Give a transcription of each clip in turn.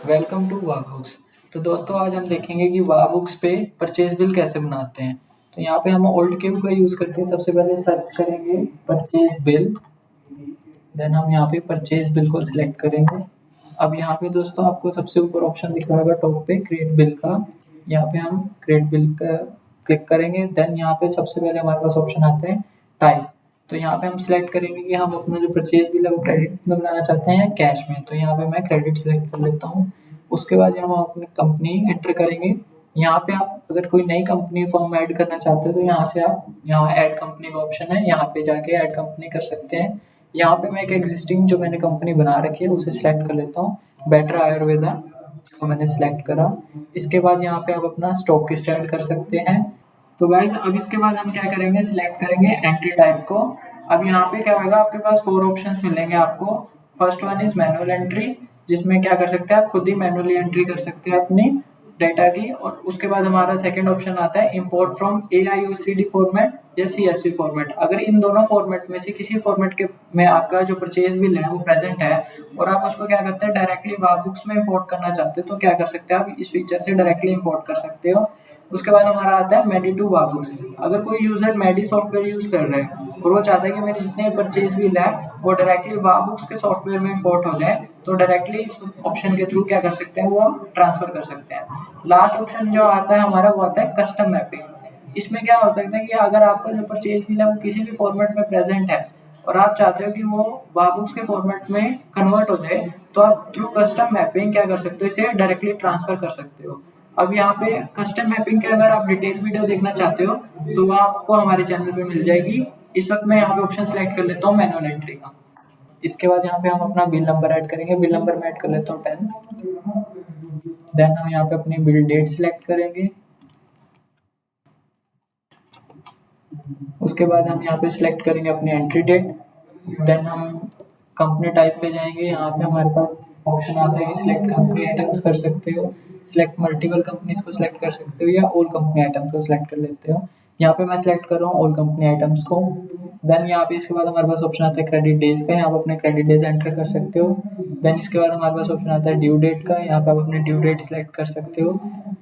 Welcome to वाह books. तो दोस्तों आज हम देखेंगे कि वाह बुक्स पे परचेज बिल कैसे बनाते हैं। तो यहाँ पे हम ओल्ड क्यू का यूज़ करके सबसे पहले सर्च करेंगे परचेज बिल। देन हम यहाँ पे परचेज बिल को सिलेक्ट करेंगे। अब यहाँ पे दोस्तों आपको सबसे ऊपर ऑप्शन दिख रहा होगा टॉप पे क्रिएट बिल का। यहाँ पे हम क्रिएट बिल का क्लिक करेंगे। देन यहाँ पे सबसे पहले हमारे पास ऑप्शन आते हैं टाइप। तो यहाँ पे हम सिलेक्ट करेंगे कि हम अपना जो परचेज बिल है वो क्रेडिट में बनाना चाहते हैं या कैश में। तो यहाँ पे मैं क्रेडिट सेलेक्ट कर लेता हूँ। उसके बाद हम अपनी कंपनी एंटर करेंगे। यहाँ पे आप अगर कोई नई कंपनी फॉर्म ऐड करना चाहते हो तो यहाँ से आप यहाँ ऐड कंपनी का ऑप्शन है, यहाँ पे जाके ऐड कंपनी कर सकते हैं। यहाँ पे मैं एक एग्जिस्टिंग जो मैंने कंपनी बना रखी है उसे सिलेक्ट कर लेता हूँ, बेटर आयुर्वेदा को मैंने सिलेक्ट करा। इसके बाद यहाँ पे आप अपना स्टॉक की ऐड कर सकते हैं। तो गाइज अब इसके बाद हम क्या करेंगे, सिलेक्ट करेंगे एंट्री टाइप को। अब यहाँ पे क्या होगा, आपके पास 4 ऑप्शंस मिलेंगे आपको। First one is manual entry, जिसमें क्या कर सकते हैं आप खुद ही मैनुअली एंट्री कर सकते हैं अपनी डेटा की। और उसके बाद हमारा सेकंड ऑप्शन आता है इंपोर्ट फ्रॉम AIOCD फॉर्मेट या CSV फॉर्मेट। अगर इन दोनों फॉर्मेट में से किसी फॉर्मेट के में आपका जो परचेज बिल है वो प्रेजेंट है और आप उसको क्या करते हैं डायरेक्टली वाह बुक्स में इंपोर्ट करना चाहते हो तो क्या कर सकते हैं, आप इस फीचर से डायरेक्टली इंपोर्ट कर सकते हो। उसके बाद हमारा आता है मेडी टू वाह बुक्स। अगर कोई यूजर मेडी सॉफ्टवेयर यूज कर रहे हैं और वो चाहता है कि मेरे जितने परचेज बिल है वो डायरेक्टली वाह बुक्स के सॉफ्टवेयर में इंपोर्ट हो जाए, तो डायरेक्टली इस ऑप्शन के थ्रू क्या कर सकते हैं, वो आप ट्रांसफर कर सकते हैं। लास्ट ऑप्शन जो आता है हमारा वो आता है कस्टम मैपिंग। इसमें क्या हो सकता है कि अगर आपका जो परचेज बिल है वो किसी भी फॉर्मेट में प्रेजेंट है और आप चाहते हो कि वो वाह बुक्स के फॉर्मेट में कन्वर्ट हो जाए, तो आप थ्रू कस्टम मैपिंग क्या कर सकते हो, इसे डायरेक्टली ट्रांसफर कर सकते हो। अब यहाँ पे कस्टम मैपिंग के अगर आप डिटेल वीडियो देखना चाहते हो तो वह आपको हमारे चैनल पे मिल जाएगी। इस वक्त मैं यहाँ पे ऑप्शन सेलेक्ट कर लेता हूँ मैनुअल एंट्री का। इसके बाद यहाँ पे हम अपना बिल नंबर ऐड करेंगे। बिल नंबर मैं ऐड कर लेता हूँ 10। देन हम यहाँ पे अपनी बिल डेट सिलेक्ट करेंगे। उसके बाद हम यहाँ पे सिलेक्ट करेंगे अपनी एंट्री डेट। देन हम कंपनी टाइप पे जाएंगे। यहाँ पे हमारे पास ऑप्शन आता है कि सिलेक्ट कंपनी आइटम्स कर सकते हो, सिलेक्ट मल्टीपल कंपनीज को सिलेक्ट कर सकते हो या ऑल कंपनी आइटम्स को सिलेक्ट कर लेते हो। यहाँ पे मैं सिलेक्ट कर रहा हूँ ऑल कंपनी आइटम्स को। देन यहाँ पे इसके बाद हमारे पास ऑप्शन आता है क्रेडिट डेज का, यहाँ पे अपने क्रेडिट डेज एंटर कर सकते हो। देन इसके बाद हमारे पास ऑप्शन आता है ड्यू डेट का, यहाँ पे आप अपने ड्यू डेट सिलेक्ट कर सकते हो।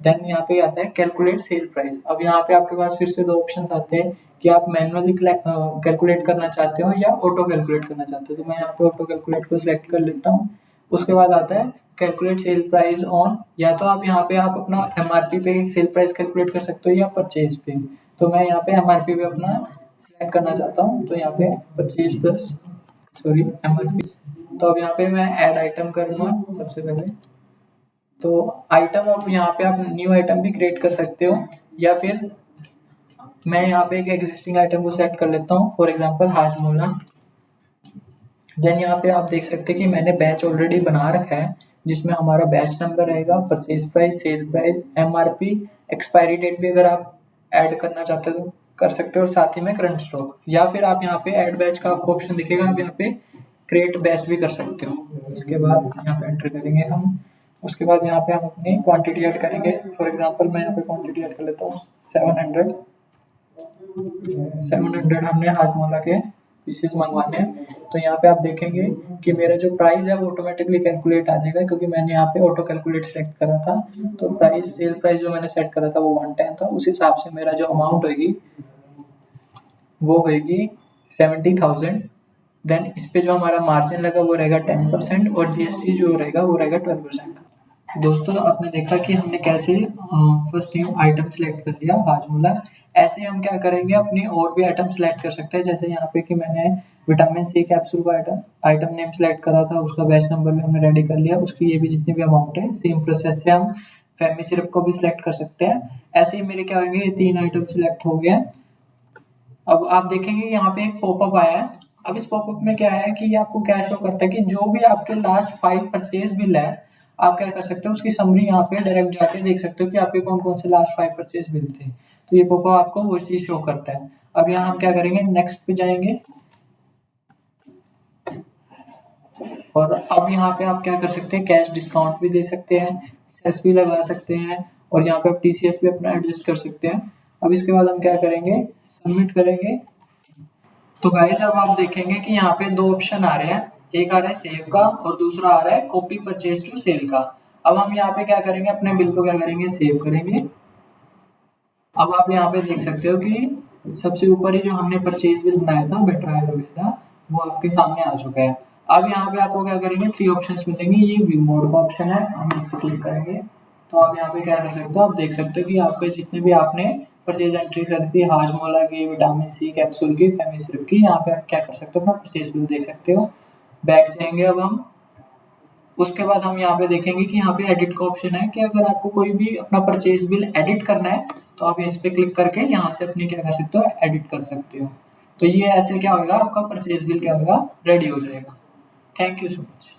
देन यहाँ पे आता है कैलकुलेट सेल प्राइस। अब यहाँ पे आपके पास फिर से 2 ऑप्शन आते हैं कि आप मैनुअली कैलकुलेट करना चाहते हो या ऑटो कैलकुलेट करना चाहते हो। तो मैं यहाँ पे ऑटो कैलकुलेट को सिलेक्ट कर लेता हूँ। उसके बाद आता है कैलकुलेट सेल प्राइस ऑन, या तो आप यहाँ पे आप अपना MRP पे सेल प्राइस कैलकुलेट कर सकते हो या परचेज पे। तो मैं यहाँ पे MRP पे अपना सिलेक्ट करना चाहता हूँ, तो यहाँ पे परचेज प्लस MRP। तो अब यहाँ पे मैं ऐड आइटम करूँगा सबसे पहले। तो आइटम अब यहाँ पे आप न्यू आइटम भी क्रिएट कर सकते हो या फिर मैं यहाँ पे एक एग्जिस्टिंग आइटम को सेलेक्ट कर लेता हूँ, फॉर एग्जांपल हाजमोला। देन यहाँ पे आप देख सकते हैं कि मैंने बैच ऑलरेडी बना रखा है जिसमें हमारा बैच नंबर रहेगा, purchase price, sale price, MRP, expiry date भी अगर आप ऐड करना चाहते हो तो कर सकते हो और साथ ही में करंट स्टॉक। या फिर आप यहाँ पे ऐड बैच का आपको ऑप्शन दिखेगा, आप यहाँ पे क्रिएट बैच भी कर सकते हो। इसके बाद यहाँ पे एंटर करेंगे हम। उसके बाद यहाँ पे हम अपनी क्वांटिटी ऐड करेंगे। फॉर एग्जांपल मैं यहाँ पे क्वांटिटी ऐड कर लेता हूँ 700 हमने हाजमोला के पीसेस मंगवाने हैं। तो यहाँ पे आप देखेंगे कि मेरा जो प्राइस है वो ऑटोमेटिकली कैलकुलेट आ जाएगा क्योंकि मैंने यहाँ पे ऑटो कैलकुलेट सेलेक्ट करा था। तो प्राइस, सेल प्राइस जो मैंने सेट करा था वो 110 था, उस हिसाब से मेरा जो अमाउंट होगी वो होगी 70,000। देन इस पे जो हमारा मार्जिन लगा वो रहेगा 10% और GST जो रहेगा वो रहेगा 12%। दोस्तों आपने देखा कि हमने कैसे फर्स्ट न्यू आइटम सेलेक्ट कर लिया हाजमोला। ऐसे हम क्या करेंगे, अपनी और भी आइटम सेलेक्ट कर सकते हैं। जैसे यहाँ पे कि मैंने विटामिन C कैप्सूल का आइटम नेम सेलेक्ट करा था, उसका बैच नंबर भी हमने रेडी कर लिया, उसकी ये भी जितनी भी अमाउंट है सेम प्रोसेस से हम फैमी सिरप को भी सिलेक्ट कर सकते हैं। ऐसे ही मेरे क्या होंगे, 3 आइटम सिलेक्ट हो गया। अब आप देखेंगे यहाँ पे एक पॉपअप आया है। अब इस पॉपअप में क्या है कि ये आपको क्या शो करता है कि जो भी आपके लास्ट 5 परचेज बिल है आप क्या कर सकते हो, उसकी समरी यहाँ पे डायरेक्ट जाके देख सकते हो कि आपके कौन कौन से लास्ट 5 परचेज बिल थे। तो ये पॉपअप आपको वो चीज शो करता है। अब यहाँ हम क्या करेंगे, नेक्स्ट पे जाएंगे और अब यहाँ पे आप क्या कर सकते हैं, कैश डिस्काउंट भी दे सकते हैं, सेस भी लगा सकते हैं और यहाँ पे आप TCS भी अपना एडजस्ट कर सकते हैं। अब इसके बाद हम क्या करेंगे, सबमिट करेंगे। तो गाइस अब आप देखेंगे कि यहाँ पे 2 ऑप्शन आ रहे हैं, एक आ रहा है सेव का और दूसरा आ रहा है कॉपी परचेज टू सेल का। अब हम यहाँ पे क्या करेंगे, अपने बिल को क्या करेंगे, सेव करेंगे। अब आप यहाँ पे देख सकते हो कि सबसे ऊपर ही जो हमने परचेज बिल बनाया था, बेटर आयुर्वेदा, वो आपके सामने आ चुका है। अब यहाँ पे आपको क्या करेंगे, 3 ऑप्शंस मिलेंगे। ये व्यू मोड का ऑप्शन है, हम इसको क्लिक करेंगे तो आप यहाँ पे क्या कर सकते हो, आप देख सकते हो कि आपके जितने भी आपने परचेज एंट्री करी थी, हाजमोला की, विटामिन सी कैप्सूल की, फेमिसिरप की, यहाँ पे आप क्या कर सकते हो, अपना परचेज बिल देख सकते हो। बैक जाएंगे अब हम। उसके बाद हम यहाँ पे देखेंगे कि यहाँ पे एडिट का ऑप्शन है कि अगर आपको कोई भी अपना परचेज बिल एडिट करना है तो आप इस पे क्लिक करके यहाँ से अपनी क्या कर सकते हो, एडिट कर सकते हो। तो ये ऐसे क्या होगा, आपका परचेज बिल क्या होगा, रेडी हो जाएगा। Thank you so much.